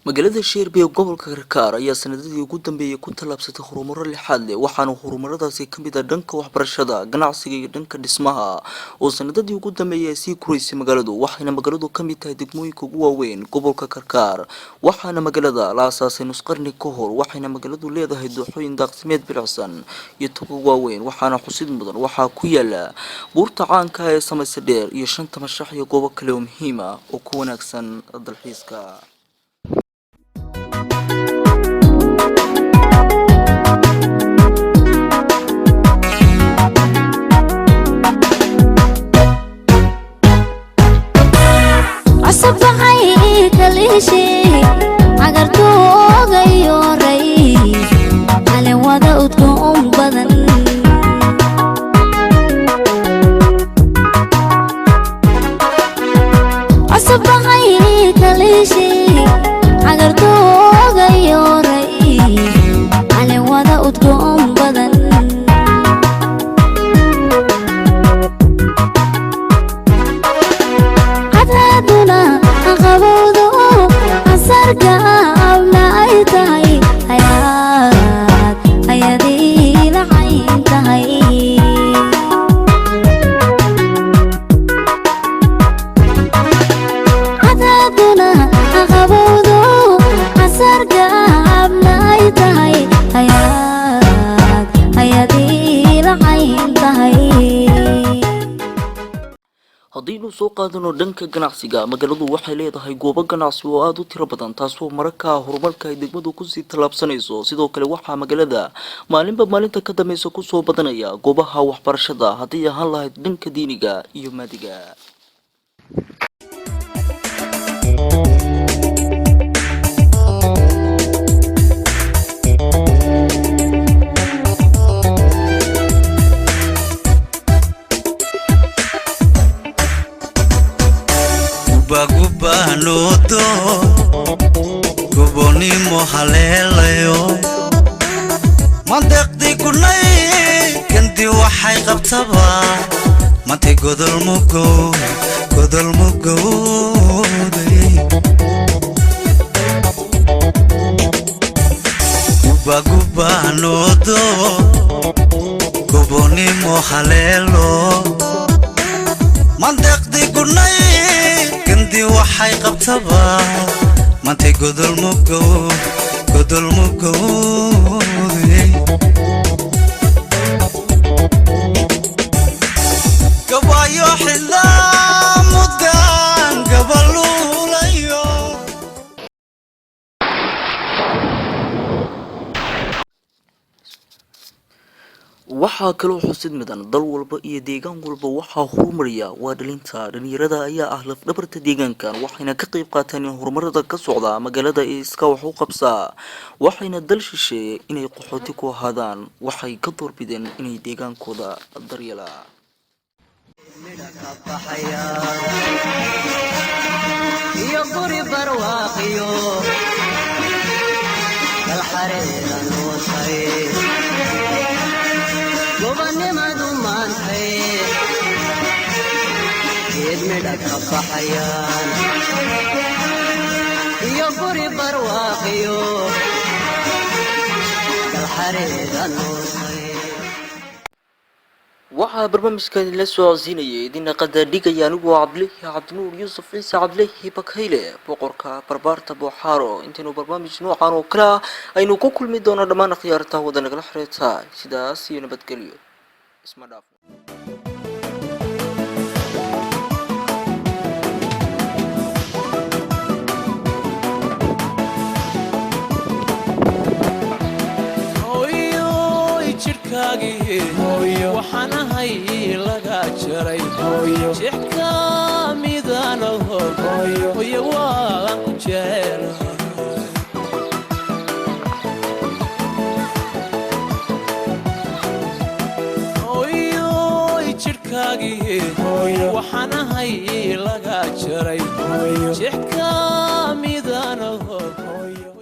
magaalada Sheerbi ee gobolka Karkar ayaa sanadadii ugu dambeeyay ku talaabsatay horumaro lixaad leh waxaana horumaradaasi ka mid ah dhanka waxbarashada, ganacsiga iyo dhanka dhismaha oo sanadadii ugu dambeeyay si kureysay magaaladu waxayna magaaladu ka mid tahay degmooyinka ugu waaweyn gobolka Karkar waxaana magaalada la aasaasay nus qarni ka hor waxayna magaaladu leedahay dooxooyin daaqsimeed bilicsan iyo tugo waaweyn waxaana xusid mudan waxaa ku yaala buurta caanka ee Samaysa Dheer iyo shanta mashax iyo goobo kale oo muhiim ah oo ku wanaagsan dalxiiska. haddii soo qaadano dhanka ganacsiga magaaladu waxay leedahay goobo ganacsi oo aad u tiro badan taasoo markaa horumarka ay degmadu ku sii talaabsanayso sidoo kale waxaa magaalada maalinba maalinta ka dambaysa ku soo badanaya goobaha waxbarashada haddii ahaan lahayd dhanka diiniga iyo maadiga. Guba noto guboni mohalelayo mandaqdi kunay kanti waxay qabtaba mantay godol mugo guba noto guboni mohalelo mandaqdi kunay كندي وحي قبتبا مانتي قدل مقو قبايو حلا مدان قبلو ليو waxaa kaloo xusid mudan dal walba iyo deegaan walba waxaa horumariya waa dhalinta dhalinyarada ayaa ah lafdhabarta deegaankan waxayna ka qayb qaataan in horumarada ka socda magaalada ee iska wax u qabsaa waxayna dal shisheeye inay qaxooti ku ahaadaan waxay ka doorbideen inay deegaankooda daryeelaan. كفحيان يقري برواقيو كالحرير النوصي waxaa barnaamijkan la soo codsiinayay idin qadaadhigaya anigu cabdinuur yuusuf ciise cabdilaahi bakayle boqorka barbaarta Buuxaaro intaanu barnaamij noocan oo kale aynu ku kulmi doono dhammaan khiyaarta wadanaga la xiriirta sidaas iyo nabadgelyo isma dhaaf. waxana hay laga jaray shixka midana hooyo waan jeel jirkaagi waxana hay laga jaray shixka midana hooyo